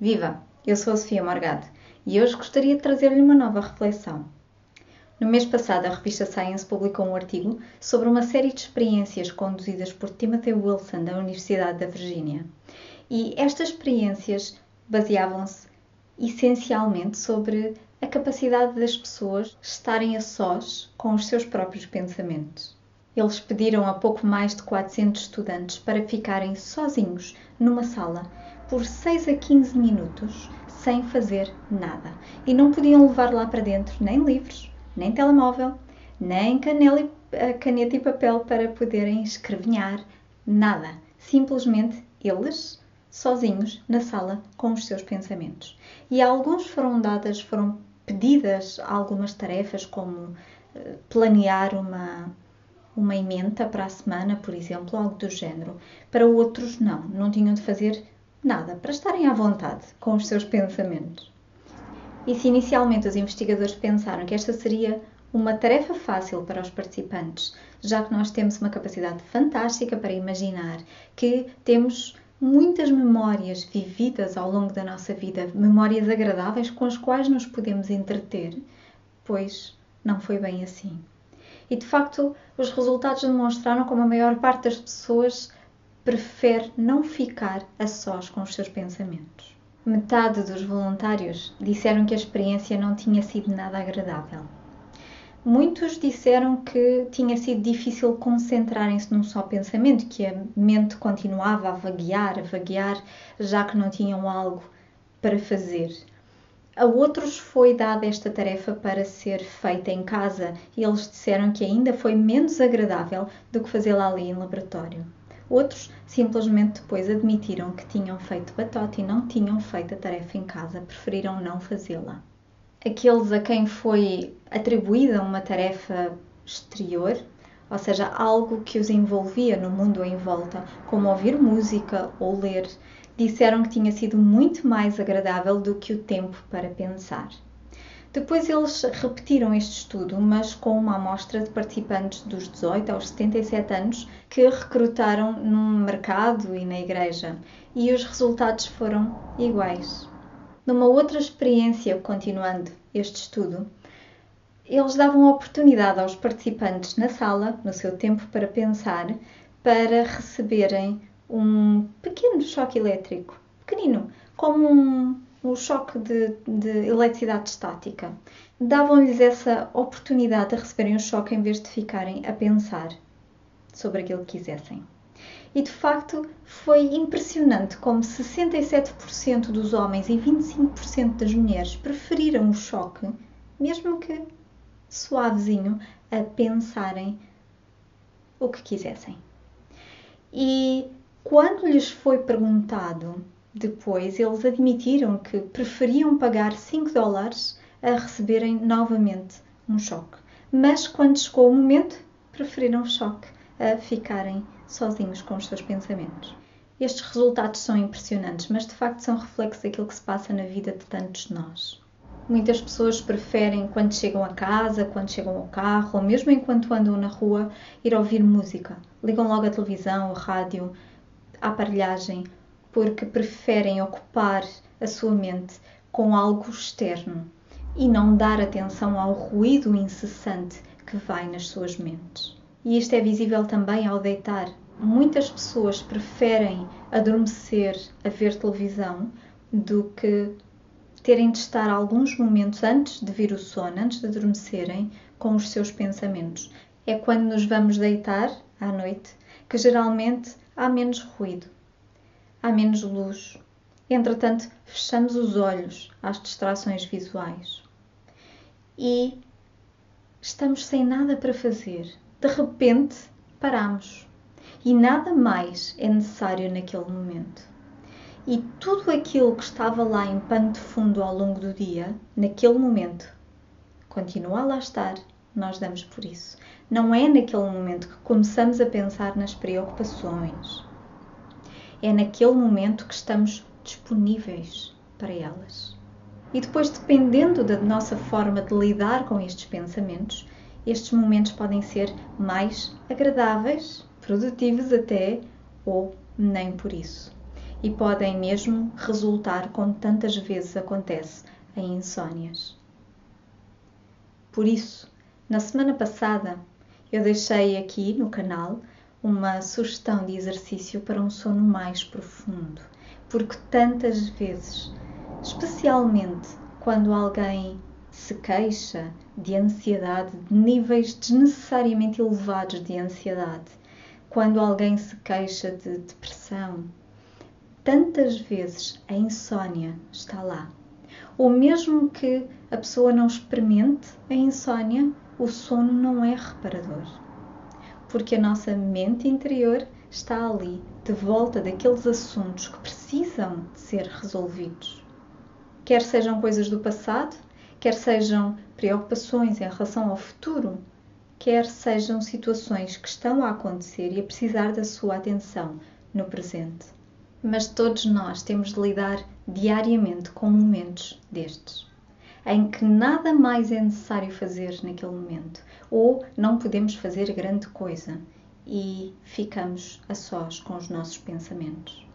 Viva! Eu sou a Sofia Morgado e hoje gostaria de trazer-lhe uma nova reflexão. No mês passado, a revista Science publicou um artigo sobre uma série de experiências conduzidas por Timothy Wilson, da Universidade da Virgínia. E estas experiências baseavam-se essencialmente sobre a capacidade das pessoas estarem a sós com os seus próprios pensamentos. Eles pediram a pouco mais de 400 estudantes para ficarem sozinhos numa sala por 6 a 15 minutos sem fazer nada. E não podiam levar lá para dentro nem livros, nem telemóvel, nem caneta e papel para poderem escrevinhar, nada. Simplesmente eles, sozinhos, na sala, com os seus pensamentos. E a alguns foram pedidas algumas tarefas, como planear uma ementa para a semana, por exemplo, algo do género. Para outros, não tinham de fazer nada, para estarem à vontade com os seus pensamentos. E se inicialmente os investigadores pensaram que esta seria uma tarefa fácil para os participantes, já que nós temos uma capacidade fantástica para imaginar, que temos muitas memórias vividas ao longo da nossa vida, memórias agradáveis com as quais nos podemos entreter, pois não foi bem assim. E de facto, os resultados demonstraram como a maior parte das pessoas prefere não ficar a sós com os seus pensamentos. Metade dos voluntários disseram que a experiência não tinha sido nada agradável. Muitos disseram que tinha sido difícil concentrarem-se num só pensamento, que a mente continuava a vaguear, já que não tinham algo para fazer. A outros foi dada esta tarefa para ser feita em casa e eles disseram que ainda foi menos agradável do que fazê-la ali em laboratório. Outros simplesmente depois admitiram que tinham feito batota e não tinham feito a tarefa em casa, preferiram não fazê-la. Aqueles a quem foi atribuída uma tarefa exterior, ou seja, algo que os envolvia no mundo em volta, como ouvir música ou ler, disseram que tinha sido muito mais agradável do que o tempo para pensar. Depois eles repetiram este estudo, mas com uma amostra de participantes dos 18 aos 77 anos que recrutaram num mercado e na igreja, e os resultados foram iguais. Numa outra experiência, continuando este estudo, eles davam a oportunidade aos participantes na sala, no seu tempo para pensar, para receberem um pequeno choque elétrico, pequenino, como um choque de eletricidade estática. Davam-lhes essa oportunidade de receberem o choque em vez de ficarem a pensar sobre aquilo que quisessem. E de facto foi impressionante como 67% dos homens e 25% das mulheres preferiram o choque, mesmo que suavezinho, a pensarem o que quisessem. E quando lhes foi perguntado depois, eles admitiram que preferiam pagar $5 a receberem novamente um choque. Mas quando chegou o momento, preferiram o choque a ficarem sozinhos com os seus pensamentos. Estes resultados são impressionantes, mas de facto são reflexos daquilo que se passa na vida de tantos de nós. Muitas pessoas preferem, quando chegam a casa, quando chegam ao carro, ou mesmo enquanto andam na rua, ir ouvir música. Ligam logo a televisão, a rádio, a aparelhagem, porque preferem ocupar a sua mente com algo externo e não dar atenção ao ruído incessante que vai nas suas mentes. E isto é visível também ao deitar. Muitas pessoas preferem adormecer a ver televisão do que terem de estar alguns momentos antes de vir o sono, antes de adormecerem, com os seus pensamentos. É quando nos vamos deitar à noite que geralmente há menos ruído, há menos luz. Entretanto, fechamos os olhos às distrações visuais e estamos sem nada para fazer. De repente, paramos e nada mais é necessário naquele momento. E tudo aquilo que estava lá em pano de fundo ao longo do dia, naquele momento, continua a lá estar, nós damos por isso. Não é naquele momento que começamos a pensar nas preocupações. É naquele momento que estamos disponíveis para elas. E depois, dependendo da nossa forma de lidar com estes pensamentos, estes momentos podem ser mais agradáveis, produtivos até, ou nem por isso. e podem mesmo resultar, como tantas vezes acontece, em insónias. Por isso, na semana passada, eu deixei aqui no canal uma sugestão de exercício para um sono mais profundo, porque tantas vezes, especialmente quando alguém se queixa de ansiedade, de níveis desnecessariamente elevados de ansiedade, quando alguém se queixa de depressão, tantas vezes a insónia está lá. Ou mesmo que a pessoa não experimente a insónia, o sono não é reparador. Porque a nossa mente interior está ali, de volta daqueles assuntos que precisam de ser resolvidos. Quer sejam coisas do passado, quer sejam preocupações em relação ao futuro, quer sejam situações que estão a acontecer e a precisar da sua atenção no presente. Mas todos nós temos de lidar diariamente com momentos destes, em que nada mais é necessário fazer naquele momento, ou não podemos fazer grande coisa e ficamos a sós com os nossos pensamentos.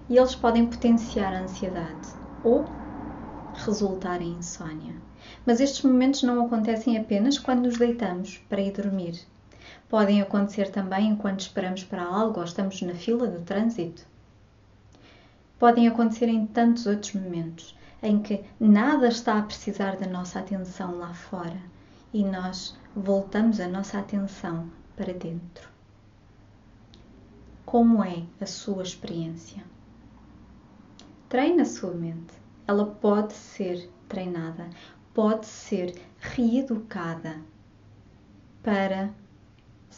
E eles podem potenciar a ansiedade ou resultar em insónia. Mas estes momentos não acontecem apenas quando nos deitamos para ir dormir. Podem acontecer também enquanto esperamos para algo ou estamos na fila do trânsito. Podem acontecer em tantos outros momentos em que nada está a precisar da nossa atenção lá fora e nós voltamos a nossa atenção para dentro. Como é a sua experiência? Treine a sua mente. Ela pode ser treinada, pode ser reeducada para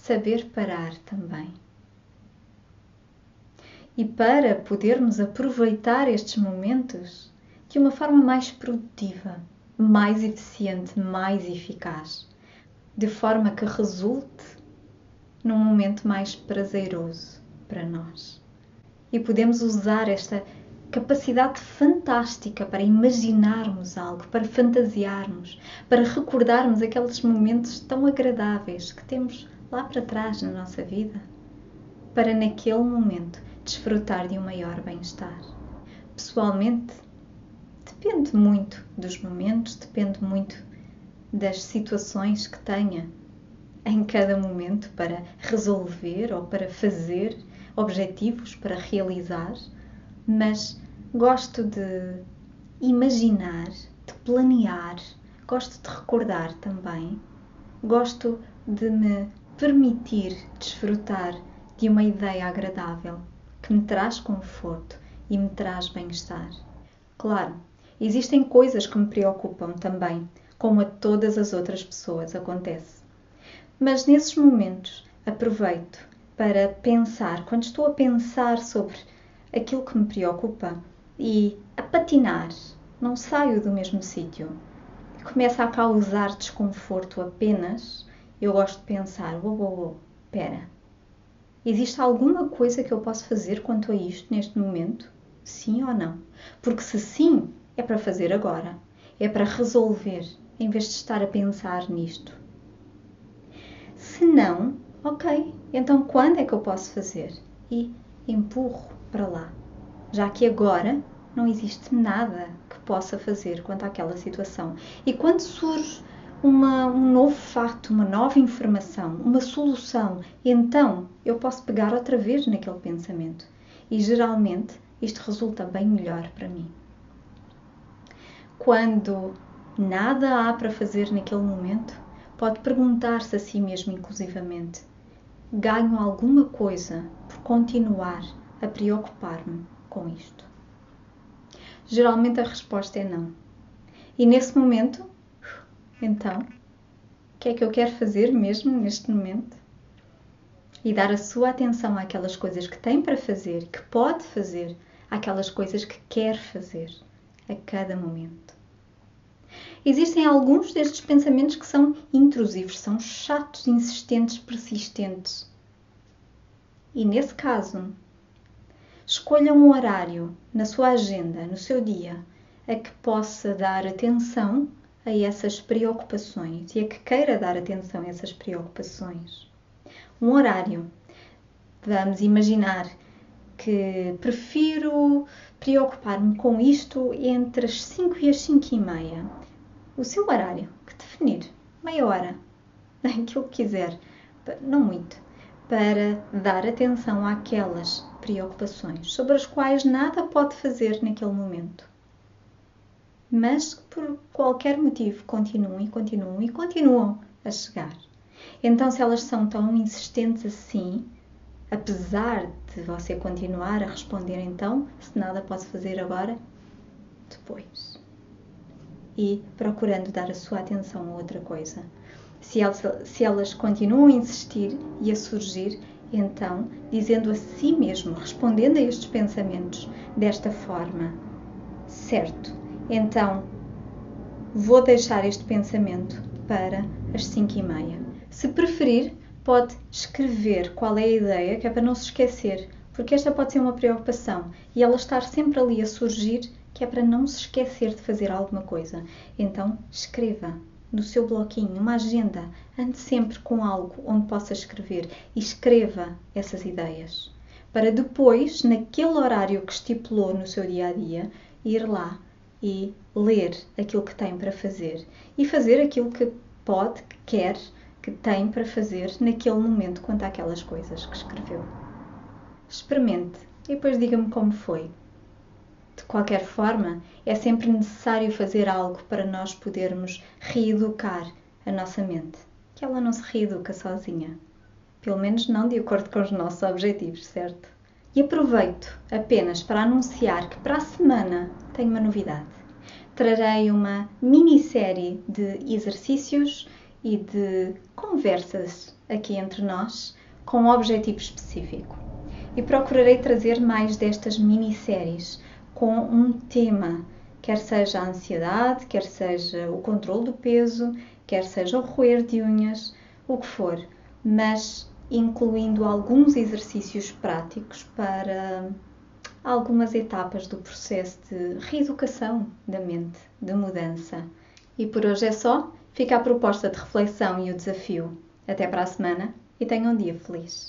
saber parar também. E para podermos aproveitar estes momentos de uma forma mais produtiva, mais eficiente, mais eficaz, de forma que resulte num momento mais prazeroso para nós. E podemos usar esta capacidade fantástica para imaginarmos algo, para fantasiarmos, para recordarmos aqueles momentos tão agradáveis que temos lá para trás na nossa vida, para naquele momento desfrutar de um maior bem-estar. Pessoalmente, depende muito dos momentos, depende muito das situações que tenha em cada momento para resolver ou para fazer, objetivos para realizar, mas gosto de imaginar, de planear, gosto de recordar também, gosto de me permitir desfrutar de uma ideia agradável que me traz conforto e me traz bem-estar. Claro, existem coisas que me preocupam também, como a todas as outras pessoas acontece. Mas nesses momentos aproveito para pensar, quando estou a pensar sobre aquilo que me preocupa e a patinar, não saio do mesmo sítio, começa a causar desconforto apenas, eu gosto de pensar, espera, existe alguma coisa que eu posso fazer quanto a isto neste momento? Sim ou não? Porque se sim, é para fazer agora, é para resolver, em vez de estar a pensar nisto. Se não, ok, então quando é que eu posso fazer? E empurro para lá, já que agora não existe nada que possa fazer quanto àquela situação. E quando surge um novo facto, uma nova informação, uma solução, então eu posso pegar outra vez naquele pensamento. E geralmente isto resulta bem melhor para mim. Quando nada há para fazer naquele momento, pode perguntar-se a si mesmo inclusivamente: ganho alguma coisa por continuar a preocupar-me com isto? Geralmente a resposta é não. E nesse momento, então, o que é que eu quero fazer mesmo neste momento? E dar a sua atenção àquelas coisas que tem para fazer, que pode fazer, àquelas coisas que quer fazer a cada momento. Existem alguns destes pensamentos que são intrusivos, são chatos, insistentes, persistentes. E nesse caso, escolha um horário na sua agenda, no seu dia, a que possa dar atenção a essas preocupações e a que queira dar atenção a essas preocupações. Um horário. Vamos imaginar que prefiro preocupar-me com isto entre as 5 e as 5:30. O seu horário, que definir, meia hora, aquilo que quiser, não muito, para dar atenção àquelas preocupações sobre as quais nada pode fazer naquele momento. Mas por qualquer motivo continuam a chegar. Então, se elas são tão insistentes assim, apesar de você continuar a responder então, se nada posso fazer agora, depois. E procurando dar a sua atenção a outra coisa. Se elas continuam a insistir e a surgir, então, dizendo a si mesmo, respondendo a estes pensamentos desta forma, certo, então vou deixar este pensamento para as 5:30. Se preferir, pode escrever qual é a ideia, que é para não se esquecer, porque esta pode ser uma preocupação e ela estar sempre ali a surgir, que é para não se esquecer de fazer alguma coisa. Então, escreva no seu bloquinho, uma agenda, ande sempre com algo onde possa escrever e escreva essas ideias, para depois, naquele horário que estipulou no seu dia-a-dia, ir lá e ler aquilo que tem para fazer e fazer aquilo que pode, que quer, que tem para fazer naquele momento quanto àquelas coisas que escreveu. Experimente e depois diga-me como foi. De qualquer forma, é sempre necessário fazer algo para nós podermos reeducar a nossa mente, que ela não se reeduca sozinha. Pelo menos não de acordo com os nossos objetivos, certo? E aproveito apenas para anunciar que para a semana tenho uma novidade. Trarei uma minissérie de exercícios e de conversas aqui entre nós com um objetivo específico. E procurarei trazer mais destas minisséries com um tema, quer seja a ansiedade, quer seja o controle do peso, quer seja o roer de unhas, o que for, mas incluindo alguns exercícios práticos para algumas etapas do processo de reeducação da mente, de mudança. E por hoje é só. Fica a proposta de reflexão e o desafio. Até para a semana e tenha um dia feliz.